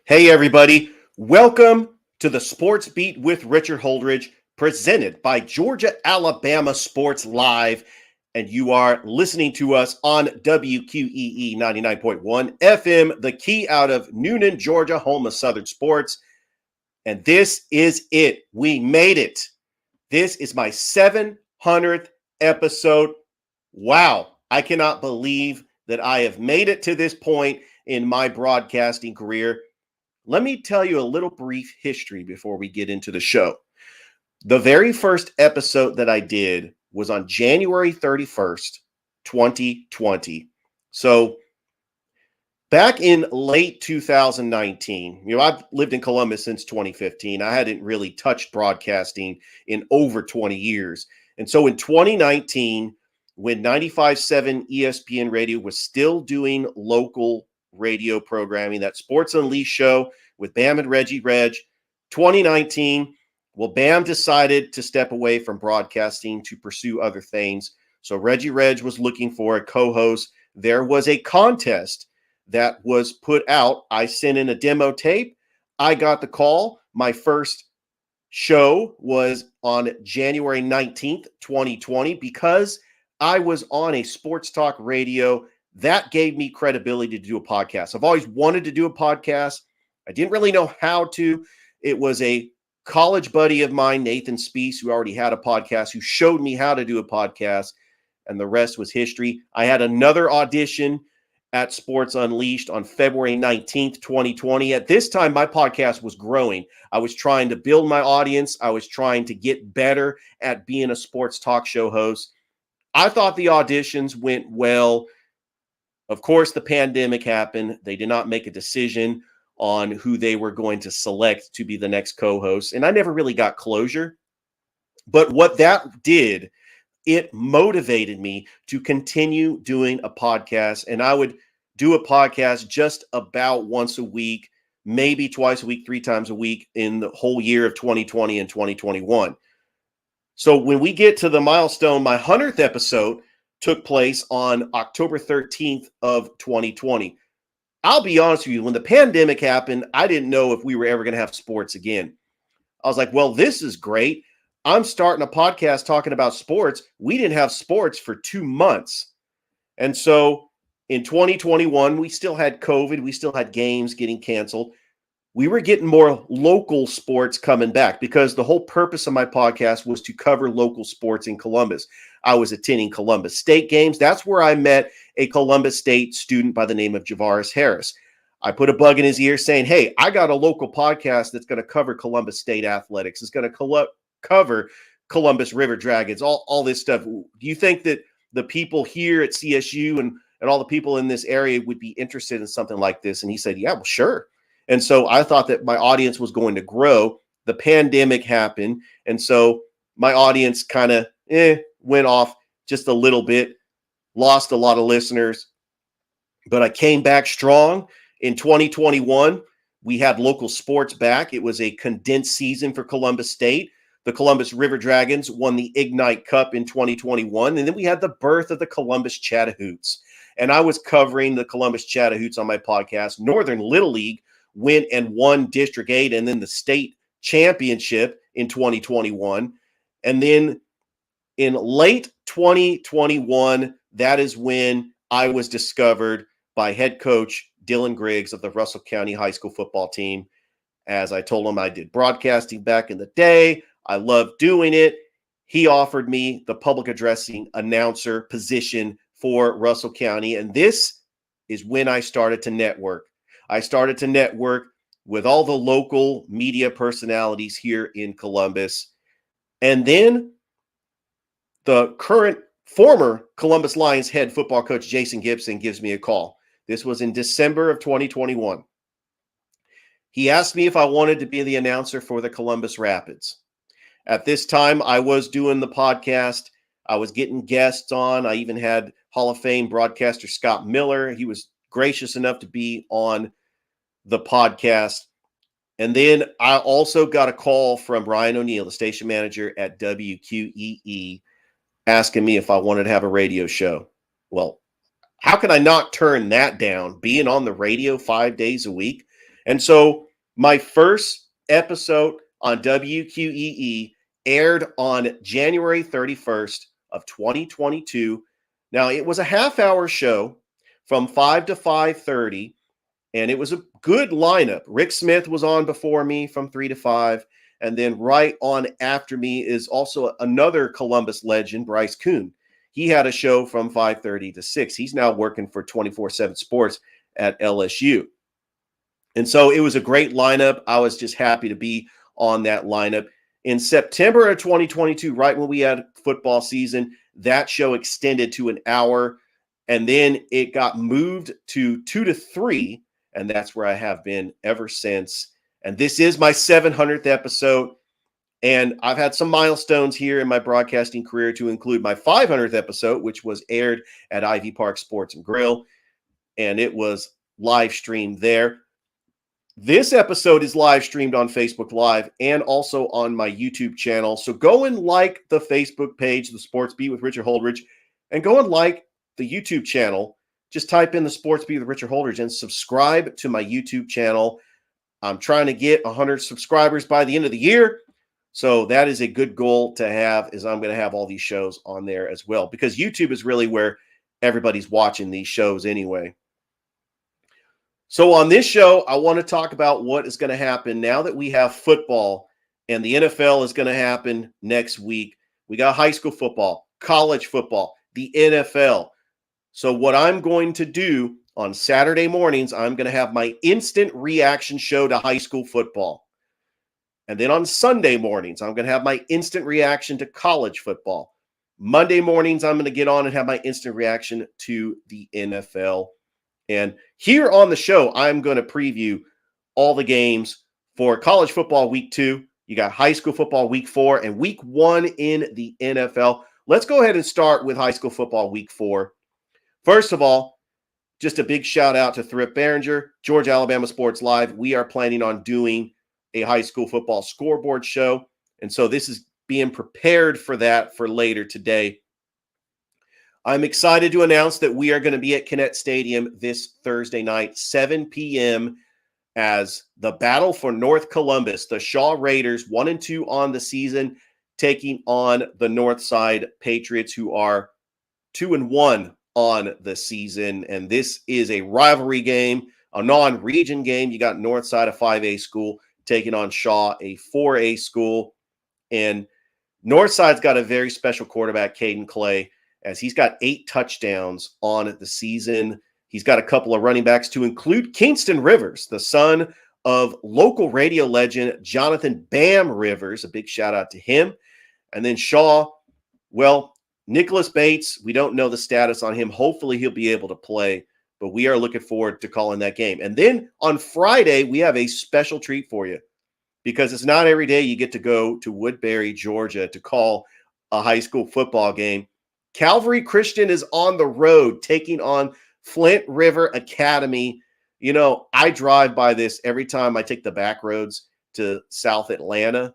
Hey, everybody. Welcome to the Sports Beat with Richard Holdridge, presented by Georgia Alabama Sports Live. And you are listening to us on WQEE 99.1 FM, the key out of Noonan, Georgia, home of Southern Sports. And this is it. We made it. This is my 700th episode. Wow. I cannot believe that I have made it to this point in my broadcasting career. Let me tell you a little brief history before we get into the show. The very first episode that I did was on January 31st, 2020. So back in late 2019, I've lived in Columbus since 2015. I hadn't really touched broadcasting in over 20 years. And so in 2019, when 95.7 ESPN Radio was still doing local radio programming, that Sports Unleashed show with Bam and Reggie Reg, 2019, well, Bam decided to step away from broadcasting to pursue other things. So Reggie Reg was looking for a co-host. There was a contest that was put out. I sent in a demo tape. I got the call. My first show was on January 19th, 2020, because I was on a sports talk radio. That gave me credibility to do a podcast. I've always wanted to do a podcast. I didn't really know how to. It was a college buddy of mine, Nathan Spees, who already had a podcast, who showed me how to do a podcast, and the rest was history. I had another audition at Sports Unleashed on February 19th, 2020. At this time, my podcast was growing. I was trying to build my audience. I was trying to get better at being a sports talk show host. I thought the auditions went well. Of course, the pandemic happened. They did not make a decision on who they were going to select to be the next co-host. And I never really got closure. But what that did, it motivated me to continue doing a podcast. And I would do a podcast just about once a week, maybe twice a week, 3 times a week in the whole year of 2020 and 2021. So when we get to the milestone, my 100th episode took place on October 13th of 2020. I'll be honest with you, when the pandemic happened, I didn't know if we were ever going to have sports again. I was like, well, this is great. I'm starting a podcast talking about sports. We didn't have sports for 2 months. And so in 2021, we still had COVID. We still had games getting canceled. We were getting more local sports coming back because the whole purpose of my podcast was to cover local sports in Columbus. I was attending Columbus State games. That's where I met a Columbus State student by the name of Javaris Harris. I put a bug in his ear saying, hey, I got a local podcast that's going to cover Columbus State athletics. It's going to cover Columbus River Dragons, all this stuff. Do you think that the people here at CSU and all the people in this area would be interested in something like this? And he said, yeah, well, sure. And so I thought that my audience was going to grow. The pandemic happened. And so my audience kind of went off just a little bit, lost a lot of listeners. But I came back strong. In 2021, we had local sports back. It was a condensed season for Columbus State. The Columbus River Dragons won the Ignite Cup in 2021. And then we had the birth of the Columbus Chattahoots. And I was covering the Columbus Chattahoots on my podcast. Northern Little League went and won District 8 and then the state championship in 2021. And then in late 2021, that is when I was discovered by head coach Dylan Griggs of the Russell County High School football team. As I told him, I did broadcasting back in the day. I loved doing it. He offered me the public addressing announcer position for Russell County. And this is when I started to network. I started to network with all the local media personalities here in Columbus. And then the current former Columbus Lions head football coach, Jason Gibson, gives me a call. This was in December of 2021. He asked me if I wanted to be the announcer for the Columbus Rapids. At this time, I was doing the podcast. I was getting guests on. I even had Hall of Fame broadcaster Scott Miller. He was gracious enough to be on the podcast. And then I also got a call from Brian O'Neill, the station manager at WQEE, asking me if I wanted to have a radio show. Well, how can I not turn that down? Being on the radio 5 days a week And so my first episode on WQEE aired on January 31st of 2022. Now, it was a half-hour show from 5 to 5:30, and it was a good lineup. Rick Smith was on before me from 3 to 5, and then right on after me is also another Columbus legend, Bryce Kuhn. He had a show from 5:30 to 6. He's now working for 24/7 Sports at LSU. And so it was a great lineup. I was just happy to be on that lineup. In September of 2022, right when we had football season, that show extended to an hour, and then it got moved to 2 to 3, and that's where I have been ever since. And this is my 700th episode, and I've had some milestones here in my broadcasting career to include my 500th episode, which was aired at Ivy Park Sports and Grill, and it was live streamed there. This episode is live streamed on Facebook Live and also on my YouTube channel. So go and like the Facebook page, The Sports Beat with Richard Holdridge, and go and like the YouTube channel. Just type in The Sports Beat with Richard Holdridge and subscribe to my YouTube channel. I'm trying to get 100 subscribers by the end of the year. So that is a good goal to have, is I'm going to have all these shows on there as well, because YouTube is really where everybody's watching these shows anyway. So on this show, I want to talk about what is going to happen now that we have football, and the NFL is going to happen next week. We got high school football, college football, the NFL. So what I'm going to do on Saturday mornings, I'm going to have my instant reaction show to high school football. And then on Sunday mornings, I'm going to have my instant reaction to college football. Monday mornings, I'm going to get on and have my instant reaction to the NFL. And here on the show, I'm going to preview all the games for college football week 2. You got high school football week 4 and week 1 in the NFL. Let's go ahead and start with high school football week 4. First of all, just a big shout out to Thrip Behringer, Georgia Alabama Sports Live. We are planning on doing a high school football scoreboard show. And so this is being prepared for that for later today. I'm excited to announce that we are going to be at Kinnett Stadium this Thursday night, 7 p.m., as the battle for North Columbus, the Shaw Raiders, 1-2 on the season, taking on the Northside Patriots, who are 2-1 on the season. And this is a rivalry game, a non-region game. You got Northside, a 5A school, taking on Shaw, a 4A school. And Northside's got a very special quarterback, Caden Clay, as he's got 8 touchdowns on the season. He's got a couple of running backs to include Kingston Rivers, the son of local radio legend Jonathan Bam Rivers. A big shout out to him. And then Shaw, well, Nicholas Bates, we don't know the status on him. Hopefully he'll be able to play, but we are looking forward to calling that game. And then on Friday, we have a special treat for you, because it's not every day you get to go to Woodbury, Georgia to call a high school football game. Calvary Christian is on the road taking on Flint River Academy. You know, I drive by this every time I take the back roads to South Atlanta,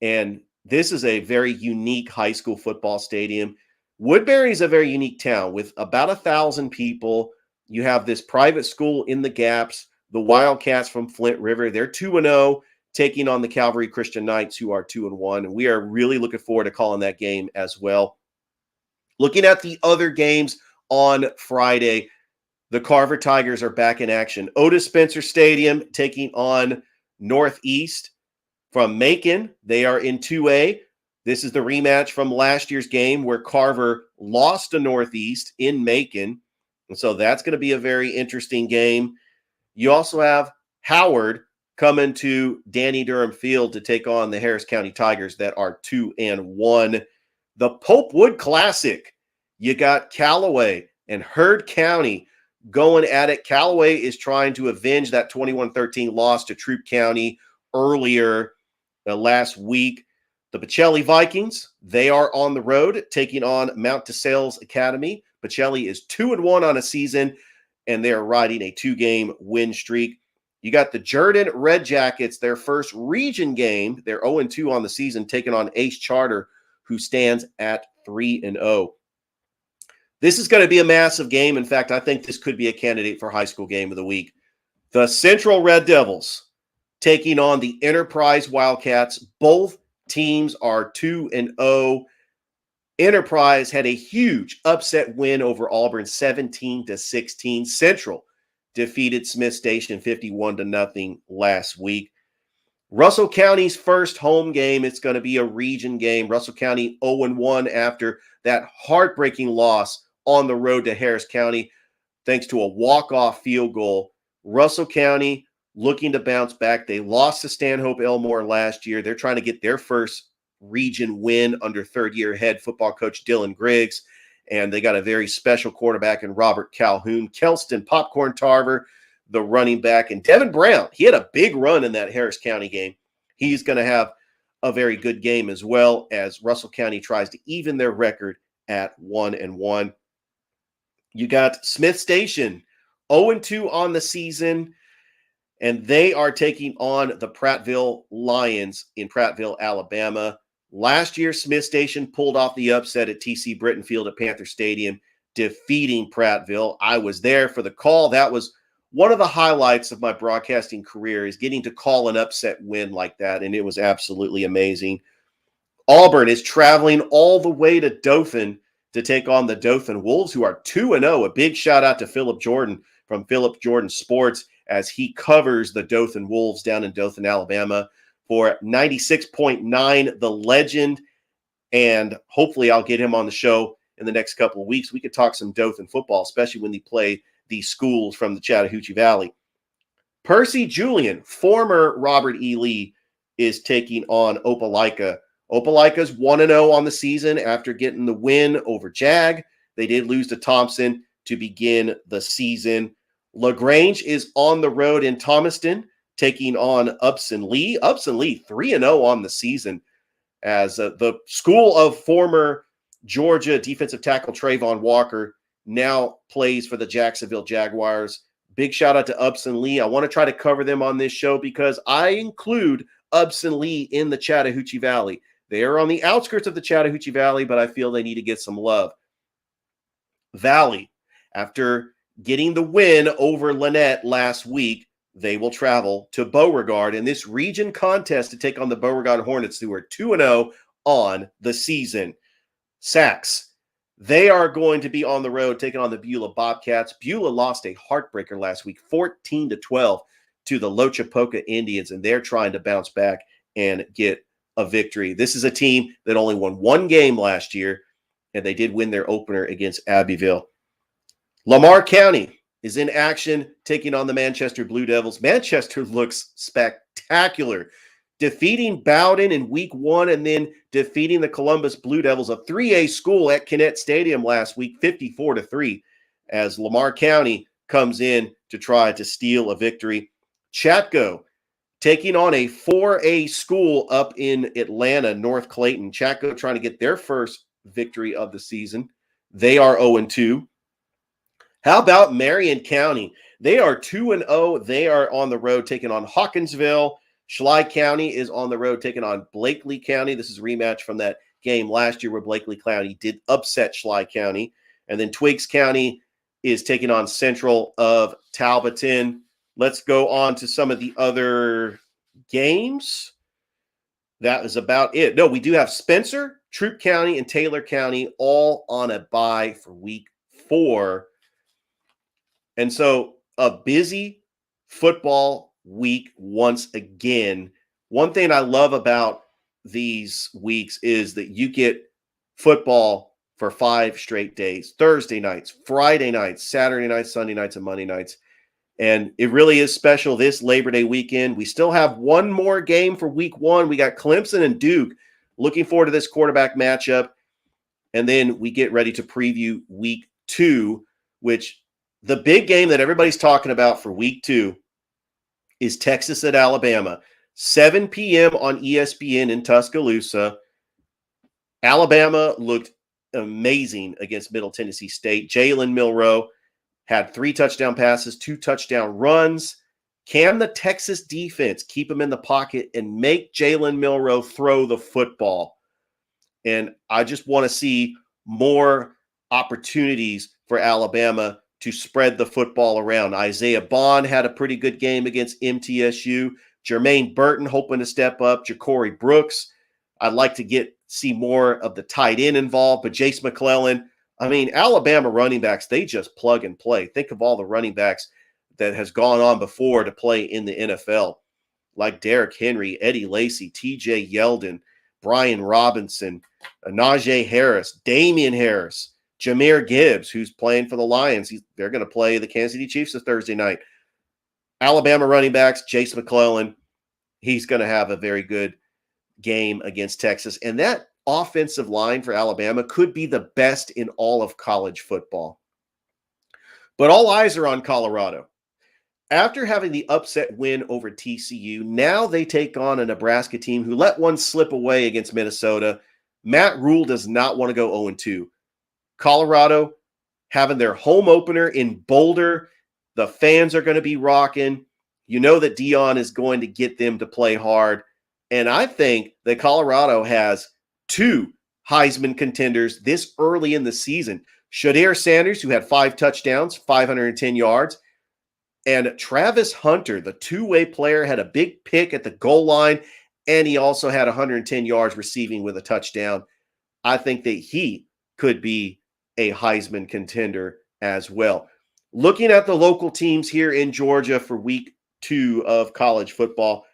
and this is a very unique high school football stadium. Woodbury is a very unique town with about 1,000 people. You have this private school in the Gaps, the Wildcats from Flint River. They're 2-0, taking on the Calvary Christian Knights, who are 2-1. And we are really looking forward to calling that game as well. Looking at the other games on Friday, the Carver Tigers are back in action. Otis Spencer Stadium taking on Northeast from Macon. They are in 2A. This is the rematch from last year's game where Carver lost to Northeast in Macon. And so that's going to be a very interesting game. You also have Howard coming to Danny Durham Field to take on the Harris County Tigers that are 2-1. The Pope Wood Classic. You got Callaway and Heard County going at it. Callaway is trying to avenge that 21-13 loss to Troup County earlier last week. The Pacelli Vikings, they are on the road taking on Mount DeSales Academy. Pacelli is 2-1 on a season, and they are riding a 2-game win streak. You got the Jordan Red Jackets, their first region game. They're 0-2 on the season, taking on Ace Charter, who stands at 3-0. This is going to be a massive game. In fact, I think this could be a candidate for high school game of the week. The Central Red Devils taking on the Enterprise Wildcats. Both teams are 2-0. Enterprise had a huge upset win over Auburn, 17-16. Central defeated Smith Station 51-0 last week. Russell County's first home game, it's going to be a region game. Russell County 0-1 after that heartbreaking loss on the road to Harris County, thanks to a walk-off field goal. Russell County looking to bounce back. They lost to Stanhope Elmore last year. They're trying to get their first region win under third-year head football coach Dylan Griggs, and they got a very special quarterback in Robert Calhoun. Kelston Popcorn Tarver, the running back, and Devin Brown. He had a big run in that Harris County game. He's going to have a very good game as well as Russell County tries to even their record at 1-1. You got Smith Station 0-2 on the season, and they are taking on the Prattville Lions in Prattville, Alabama. Last year, Smith Station pulled off the upset at TC Britton Field at Panther Stadium, defeating Prattville. I was there for the call. That was one of the highlights of my broadcasting career, is getting to call an upset win like that, and it was absolutely amazing. Auburn is traveling all the way to Dothan to take on the Dothan Wolves, who are 2-0. A big shout out to Philip Jordan from Philip Jordan Sports as he covers the Dothan Wolves down in Dothan, Alabama for 96.9, the legend. And hopefully I'll get him on the show in the next couple of weeks. We could talk some Dothan football, especially when they play these schools from the Chattahoochee Valley. Percy Julian, former Robert E. Lee, is taking on Opelika. Opelika's 1-0 on the season after getting the win over Jag. They did lose to Thompson to begin the season. LaGrange is on the road in Thomaston, taking on Upson Lee. Upson Lee 3-0 on the season as the school of former Georgia defensive tackle Trayvon Walker now plays for the Jacksonville Jaguars. Big shout out to Upson Lee. I want to try to cover them on this show because I include Upson Lee in the Chattahoochee Valley. They are on the outskirts of the Chattahoochee Valley, but I feel they need to get some love. Valley, after getting the win over Lynette last week, they will travel to Beauregard in this region contest to take on the Beauregard Hornets, who are 2-0 on the season. Sachs, they are going to be on the road taking on the Beulah Bobcats. Beulah lost a heartbreaker last week, 14-12 to the Lochapoka Indians, and they're trying to bounce back and get a victory. This is a team that only won one game last year, and they did win their opener against Abbeville. Lamar County is in action, taking on the Manchester Blue Devils. Manchester looks spectacular, defeating Bowden in week 1 and then defeating the Columbus Blue Devils, a 3A school at Kinnett Stadium last week, 54-3, as Lamar County comes in to try to steal a victory. Chatco taking on a 4A school up in Atlanta, North Clayton. Chatco trying to get their first victory of the season. They are 0-2. How about Marion County? They are 2-0. They are on the road taking on Hawkinsville. Schley County is on the road taking on Blakely County. This is a rematch from that game last year where Blakely County did upset Schley County. And then Twiggs County is taking on Central of Talbotton. Let's go on to some of the other games. That is about it. No, we do have Spencer, Troup County, and Taylor County all on a bye for week 4. And so a busy football week once again. One thing I love about these weeks is that you get football for 5 straight days: Thursday nights, Friday nights, Saturday nights, Sunday nights, and Monday nights. And it really is special this Labor Day weekend. We still have one more game for week 1. We got Clemson and Duke. Looking forward to this quarterback matchup. And then we get ready to preview week 2, which the big game that everybody's talking about for week 2 is Texas at Alabama. 7 p.m. on ESPN in Tuscaloosa. Alabama looked amazing against Middle Tennessee State. Jalen Milroe had 3 touchdown passes, 2 touchdown runs. Can the Texas defense keep him in the pocket and make Jalen Milroe throw the football? And I just want to see more opportunities for Alabama to spread the football around. Isaiah Bond had a pretty good game against MTSU. Jermaine Burton hoping to step up. Ja'Cory Brooks. I'd like to see more of the tight end involved, but Jace McClellan. I mean, Alabama running backs, they just plug and play. Think of all the running backs that has gone on before to play in the NFL, like Derrick Henry, Eddie Lacy, TJ Yeldon, Brian Robinson, Najee Harris, Damian Harris, Jahmyr Gibbs, who's playing for the Lions. They're going to play the Kansas City Chiefs this Thursday night. Alabama running backs, Jace McClellan, he's going to have a very good game against Texas. And that offensive line for Alabama could be the best in all of college football. But all eyes are on Colorado. After having the upset win over TCU, now they take on a Nebraska team who let one slip away against Minnesota. Matt Rule does not want to go 0-2. Colorado having their home opener in Boulder. The fans are going to be rocking. You know that Dion is going to get them to play hard. And I think that Colorado has two Heisman contenders this early in the season. Shedeur Sanders, who had 5 touchdowns, 510 yards. And Travis Hunter, the two-way player, had a big pick at the goal line, and he also had 110 yards receiving with a touchdown. I think that he could be a Heisman contender as well. Looking at the local teams here in Georgia for week 2 of college football,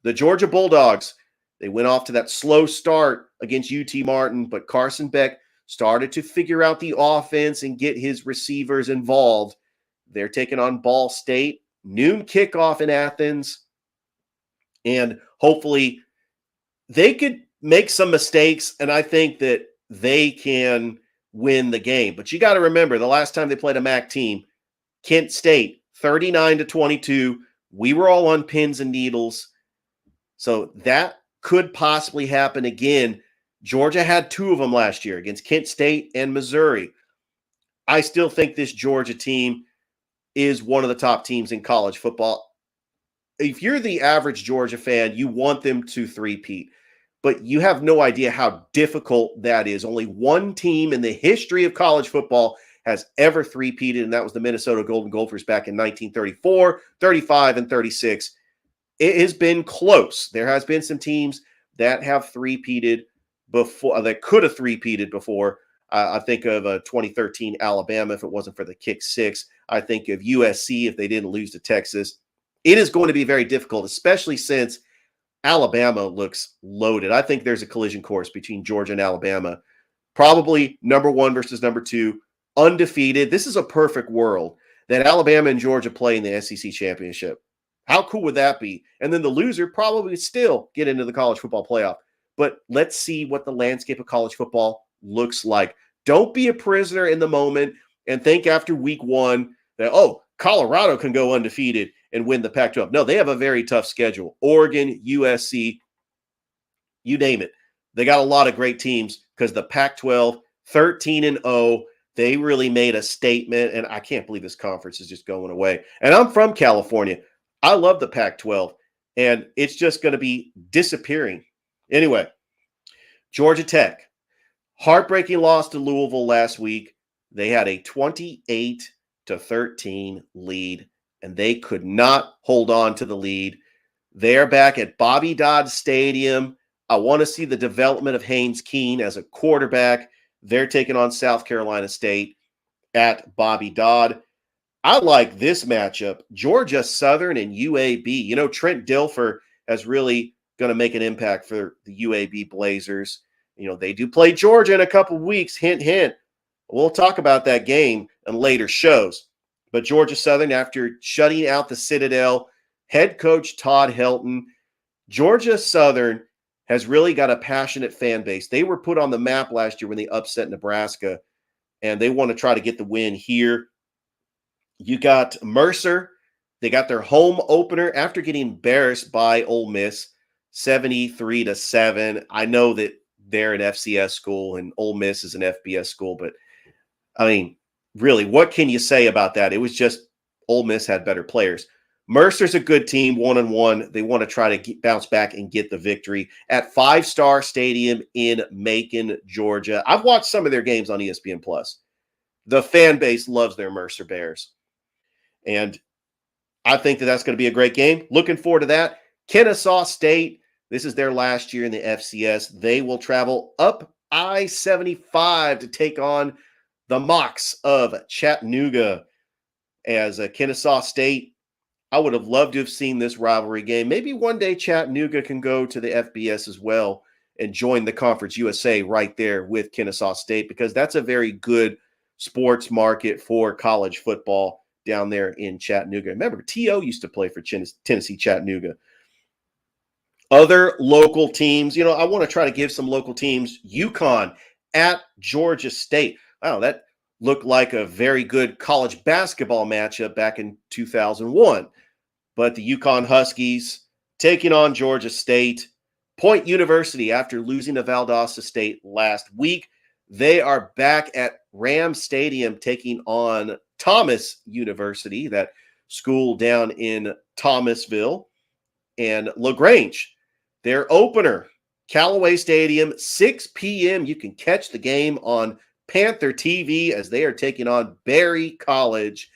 the Georgia Bulldogs, they went off to that slow start against UT Martin, but Carson Beck started to figure out the offense and get his receivers involved. They're taking on Ball State, noon kickoff in Athens, and hopefully they could make some mistakes, and I think that they can win the game. But you got to remember, the last time they played a MAC team, Kent State, 39-22. We were all on pins and needles. So that could possibly happen again. Georgia had 2 of them last year against Kent State and Missouri. I still think this Georgia team is one of the top teams in college football. If you're the average Georgia fan, you want them to three-peat, but you have no idea how difficult that is. Only one team in the history of college football has ever three-peated, and that was the Minnesota Golden Gophers back in 1934, 35, and 36. It has been close. There has been some teams that have three-peated before, that could have three-peated before. I think of 2013 Alabama if it wasn't for the kick 6. I think of USC if they didn't lose to Texas. It is going to be very difficult, especially since Alabama looks loaded. I think there's a collision course between Georgia and Alabama. Probably number 1 versus number 2, undefeated. This is a perfect world that Alabama and Georgia play in the SEC championship. How cool would that be? And then the loser probably still get into the college football playoff. But let's see what the landscape of college football looks like. Don't be a prisoner in the moment and think after week 1 that, oh, Colorado can go undefeated and win the Pac-12. No, they have a very tough schedule. Oregon, USC, you name it. They got a lot of great teams because the Pac-12, 13-0, they really made a statement, and I can't believe this conference is just going away. And I'm from California. I love the Pac-12, and it's just going to be disappearing. Anyway, Georgia Tech, heartbreaking loss to Louisville last week. They had a 28-13 lead, and they could not hold on to the lead. They're back at Bobby Dodd Stadium. I want to see the development of Haynes Keene as a quarterback. They're taking on South Carolina State at Bobby Dodd. I like this matchup, Georgia Southern and UAB. You know, Trent Dilfer is really going to make an impact for the UAB Blazers. You know, they do play Georgia in a couple weeks. Hint, hint. We'll talk about that game in later shows. But Georgia Southern, after shutting out the Citadel, head coach Todd Helton, Georgia Southern has really got a passionate fan base. They were put on the map last year when they upset Nebraska, and they want to try to get the win here. You got Mercer. They got their home opener after getting embarrassed by Ole Miss, 73-7. I know that they're an FCS school and Ole Miss is an FBS school, but I mean, really, what can you say about that? It was just Ole Miss had better players. Mercer's a good team, 1-1. They want to try to bounce back and get the victory at Five Star Stadium in Macon, Georgia. I've watched some of their games on ESPN+. The fan base loves their Mercer Bears. And I think that that's going to be a great game. Looking forward to that. Kennesaw State, this is their last year in the FCS. They will travel up I-75 to take on the Mocs of Chattanooga. As Kennesaw State, I would have loved to have seen this rivalry game. Maybe one day Chattanooga can go to the FBS as well and join the Conference USA right there with Kennesaw State, because that's a very good sports market for college football down there in Chattanooga. Remember, T.O. used to play for Tennessee Chattanooga. Other local teams, I want to try to give some local teams. UConn at Georgia State. Wow, that looked like a very good college basketball matchup back in 2001. But the UConn Huskies taking on Georgia State. Point University, after losing to Valdosta State last week, they are back at Ram Stadium taking on Thomas University, that school down in Thomasville. And LaGrange, their opener, Callaway Stadium, 6 p.m. You can catch the game on Panther TV as they are taking on Berry College,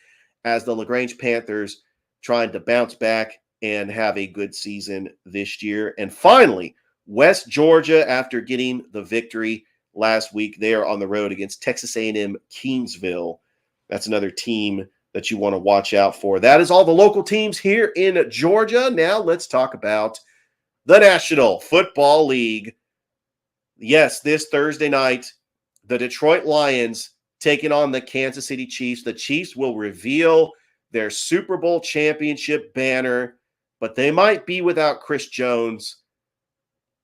as the LaGrange Panthers trying to bounce back and have a good season this year. And finally, West Georgia, after getting the victory last week, they are on the road against Texas A&M Keensville. That's another team that you want to watch out for. That is all the local teams here in Georgia. Now let's talk about the National Football League. Yes, this Thursday night, the Detroit Lions taking on the Kansas City Chiefs. The Chiefs will reveal their Super Bowl championship banner, but they might be without Chris Jones.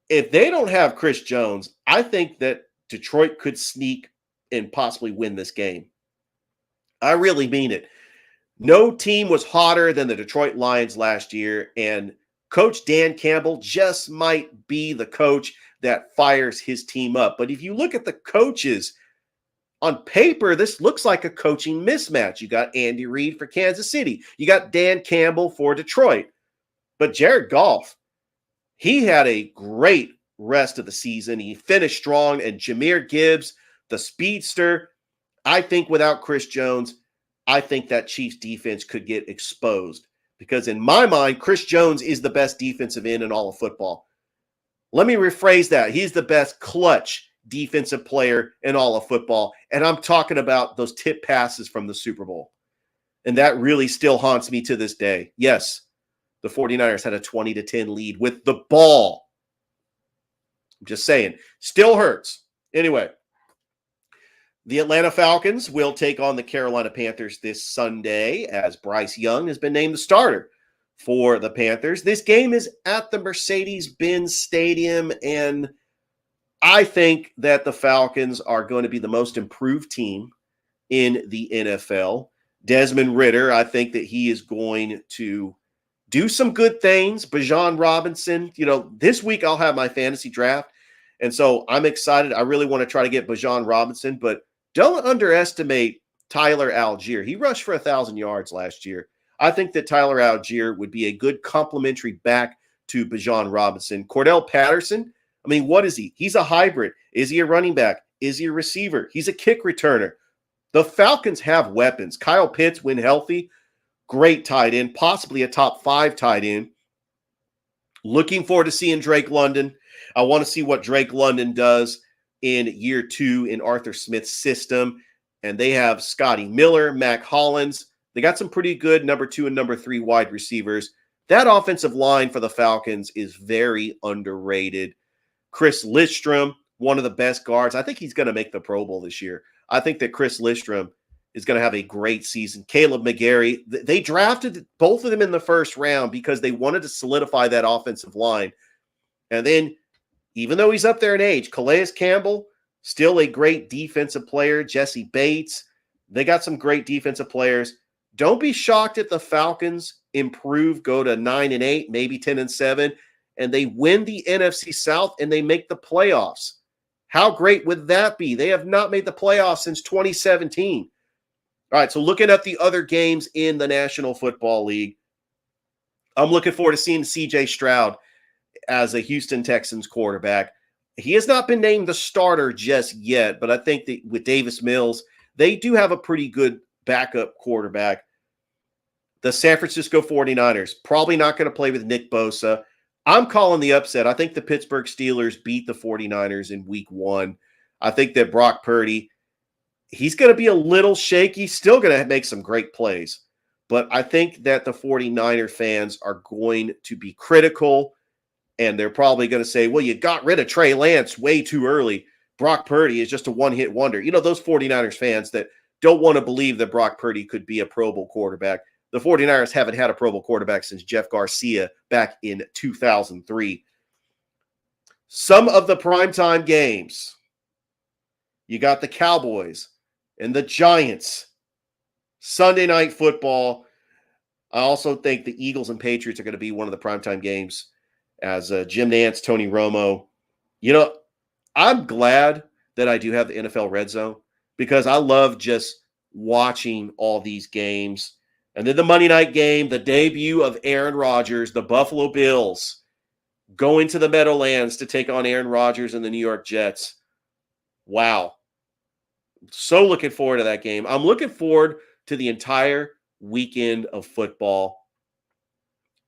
If they don't have Chris Jones, I think that Detroit could sneak and possibly win this game. I really mean it. No team was hotter than the Detroit Lions last year, and Coach Dan Campbell just might be the coach that fires his team up. But if you look at the coaches, on paper, this looks like a coaching mismatch. You got Andy Reid for Kansas City. You got Dan Campbell for Detroit. But Jared Goff, he had a great rest of the season. He finished strong. And Jahmyr Gibbs, the speedster, I think without Chris Jones, I think that Chiefs defense could get exposed. Because in my mind, Chris Jones is the best defensive end in all of football. Let me rephrase that. He's the best clutch defensive player in all of football. And I'm talking about those tip passes from the Super Bowl. And that really still haunts me to this day. Yes, the 49ers had a 20-10 lead with the ball. I'm just saying, still hurts. Anyway, the Atlanta Falcons will take on the Carolina Panthers this Sunday, as Bryce Young has been named the starter for the Panthers. This game is at the Mercedes-Benz Stadium, and I think that the Falcons are going to be the most improved team in the NFL. Desmond Ridder, I think that he is going to do some good things. Bijan Robinson, this week I'll have my fantasy draft, and so I'm excited. I really want to try to get Bijan Robinson, but don't underestimate Tyler Algier. He rushed for 1,000 yards last year. I think that Tyler Algier would be a good complementary back to Bijan Robinson. Cordell Patterson, what is he? He's a hybrid. Is he a running back? Is he a receiver? He's a kick returner. The Falcons have weapons. Kyle Pitts, when healthy, great tight end, possibly a top 5 tight end. Looking forward to seeing Drake London. I want to see what Drake London does in year 2 in Arthur Smith's system. And they have Scotty Miller, Mac Hollins. They got some pretty good number 2 and number 3 wide receivers. That offensive line for the Falcons is very underrated. Chris Lidstrom, one of the best guards. I think he's going to make the Pro Bowl this year. I think that Chris Lidstrom is going to have a great season. Caleb McGarry, they drafted both of them in the first round because they wanted to solidify that offensive line. And then, even though he's up there in age, Calais Campbell, still a great defensive player. Jesse Bates, they got some great defensive players. Don't be shocked if the Falcons improve, go to 9-8, maybe 10-7, and they win the NFC South and they make the playoffs. How great would that be? They have not made the playoffs since 2017. All right, so looking at the other games in the National Football League, I'm looking forward to seeing C.J. Stroud as a Houston Texans quarterback. He has not been named the starter just yet, but I think that with Davis Mills, they do have a pretty good backup quarterback. The San Francisco 49ers, probably not going to play with Nick Bosa. I'm calling the upset. I think the Pittsburgh Steelers beat the 49ers in week 1. I think that Brock Purdy, he's going to be a little shaky, still going to make some great plays. But I think that the 49er fans are going to be critical, and they're probably going to say, well, you got rid of Trey Lance way too early. Brock Purdy is just a one-hit wonder. You know, those 49ers fans that don't want to believe that Brock Purdy could be a Pro Bowl quarterback. The 49ers haven't had a Pro Bowl quarterback since Jeff Garcia back in 2003. Some of the primetime games. You got the Cowboys and the Giants. Sunday Night Football. I also think the Eagles and Patriots are going to be one of the primetime games as Jim Nantz, Tony Romo. You know, I'm glad that I do have the NFL Red Zone because I love just watching all these games. And then the Monday night game, the debut of Aaron Rodgers, the Buffalo Bills going to the Meadowlands to take on Aaron Rodgers and the New York Jets. Wow. So looking forward to that game. I'm looking forward to the entire weekend of football.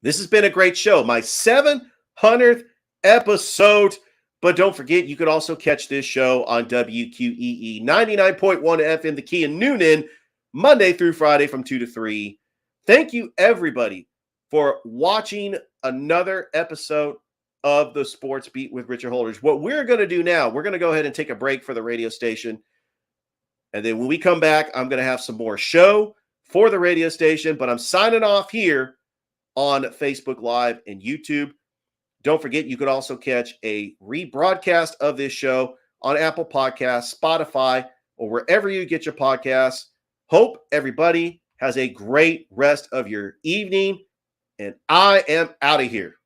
This has been a great show. My 700th episode. But don't forget, you can also catch this show on WQEE 99.1 FM, The Key in Noonan, Monday through Friday from 2 to 3. Thank you, everybody, for watching another episode of the Sports Beat with Richard Holdridge. What we're going to do now, we're going to go ahead and take a break for the radio station. And then when we come back, I'm going to have some more show for the radio station. But I'm signing off here on Facebook Live and YouTube. Don't forget, you could also catch a rebroadcast of this show on Apple Podcasts, Spotify, or wherever you get your podcasts. Hope everybody has a great rest of your evening, and I am out of here.